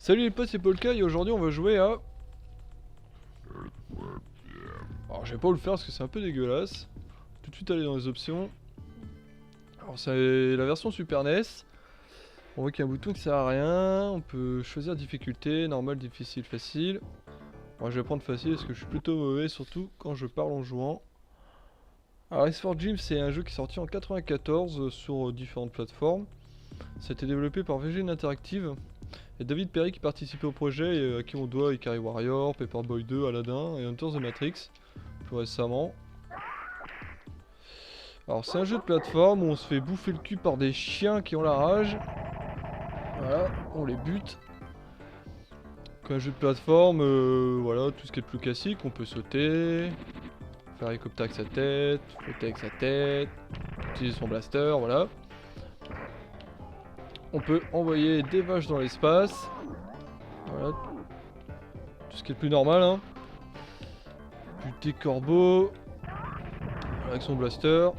Salut les potes, c'est Polka et aujourd'hui on va jouer à... Alors je vais pas vous le faire parce que c'est un peu dégueulasse. Tout de suite aller dans les options. Alors c'est la version Super NES. On voit qu'il y a un bouton qui sert à rien. On peut choisir difficulté, normal, difficile, facile. Moi je vais prendre facile parce que je suis plutôt mauvais, surtout quand je parle en jouant. Alors Race for Dreams c'est un jeu qui est sorti en 94 sur différentes plateformes. Ça a été développé par VG Interactive. Et David Perry qui participait au projet et à qui on doit Ikari Warrior, Paperboy 2, Aladdin et Hunter the Matrix plus récemment. Alors c'est un jeu de plateforme où on se fait bouffer le cul par des chiens qui ont la rage. Voilà, on les bute. Donc un jeu de plateforme, voilà, tout ce qui est le plus classique, on peut sauter, faire hélicoptère avec sa tête, flotter avec sa tête, utiliser son blaster, voilà. On peut envoyer des vaches dans l'espace. Voilà. Tout ce qui est le plus normal, hein. Buter corbeaux. Avec son blaster.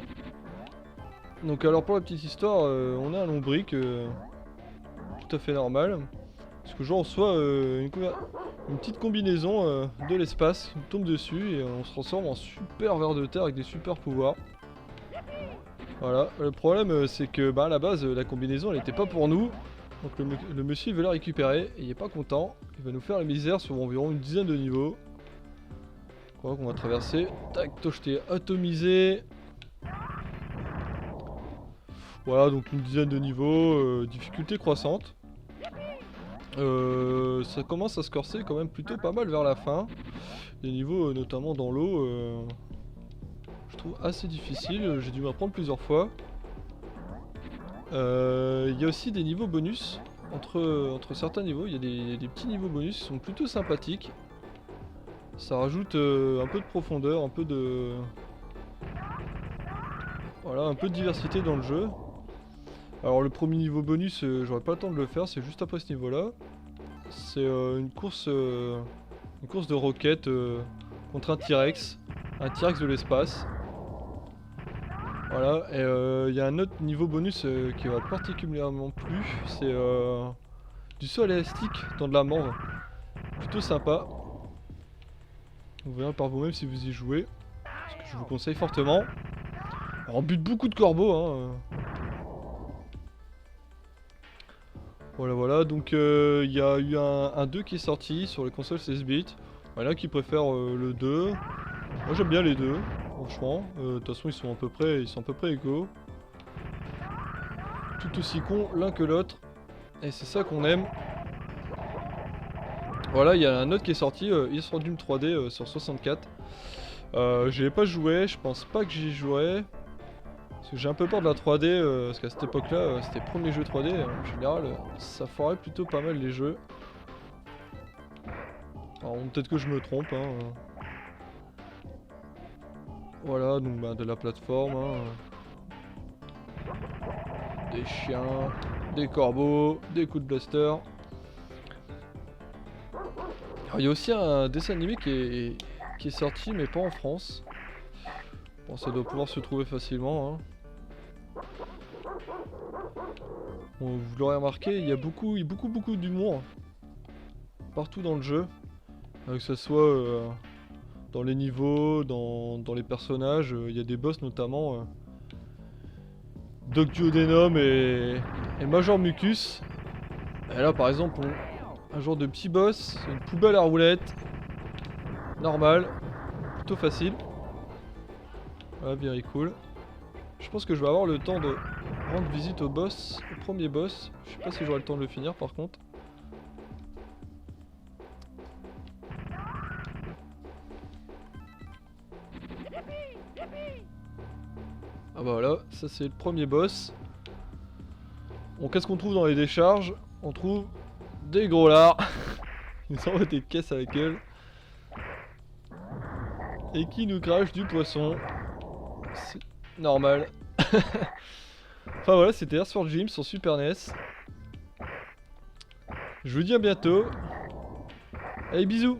Donc alors pour la petite histoire, on a un lombric tout à fait normal. Parce que genre on reçoit une petite combinaison de l'espace qui nous tombe dessus et on se transforme en super ver de terre avec des super pouvoirs. Voilà, le problème c'est que à la base la combinaison elle était pas pour nous. Donc le monsieur il veut la récupérer et il est pas content. Il va nous faire la misère sur environ une dizaine de niveaux. Quoi qu'on va traverser. Tac, toi je t'ai atomisé. Voilà, donc une dizaine de niveaux, difficulté croissante. Ça commence à se corser quand même plutôt pas mal vers la fin. Les niveaux notamment dans l'eau, je trouve assez difficile, j'ai dû m'apprendre plusieurs fois. Il y a aussi des niveaux bonus. Entre certains niveaux, il y a des petits niveaux bonus qui sont plutôt sympathiques. Ça rajoute un peu de profondeur, un peu de... Voilà, un peu de diversité dans le jeu. Alors le premier niveau bonus, j'aurais pas le temps de le faire, c'est juste après ce niveau-là. C'est une course de roquette contre un T-Rex de l'espace. Voilà, et il y a un autre niveau bonus qui m'a particulièrement plu, c'est du saut à l'élastique dans de la mort. Plutôt sympa. Vous verrez par vous-même si vous y jouez, ce que je vous conseille fortement. Alors, on bute beaucoup de corbeaux, hein. Voilà, donc il y a eu un 2 qui est sorti sur les consoles 16 bits. Voilà, qui préfère le 2. Moi j'aime bien les deux, franchement. De toute façon ils sont à peu près égaux. Tout aussi cons l'un que l'autre. Et c'est ça qu'on aime. Voilà, il y a un autre qui est sorti, Ace Random 3D sur 64. J'y ai pas joué, je pense pas que j'y jouerai. Parce que j'ai un peu peur de la 3D, parce qu'à cette époque-là, c'était le premier jeu 3D. En général, ça foirait plutôt pas mal les jeux. Alors peut-être que je me trompe, hein. Voilà, donc de la plateforme. Hein. Des chiens, des corbeaux, des coups de blaster. Alors, il y a aussi un dessin animé qui est sorti, mais pas en France. Bon, ça doit pouvoir se trouver facilement. Hein. Bon, vous l'aurez remarqué, il y a beaucoup d'humour partout dans le jeu. Que ce soit dans les niveaux, dans les personnages, il y a des boss notamment. Doc Duodenum et Major Mucus. Et là par exemple, un genre de petit boss, une poubelle à roulettes. Normal, plutôt facile. Voilà, bien cool. Je pense que je vais avoir le temps de rendre visite au boss, au premier boss. Je sais pas si j'aurai le temps de le finir par contre. Ah bah voilà, ça c'est le premier boss. Bon, qu'est-ce qu'on trouve dans les décharges? On trouve des gros lards. Ils nous envoient des caisses à la gueule. Et qui nous crache du poisson. C'est normal. Enfin voilà, c'était Race for Dreams sur Super NES. Je vous dis à bientôt. Allez, bisous.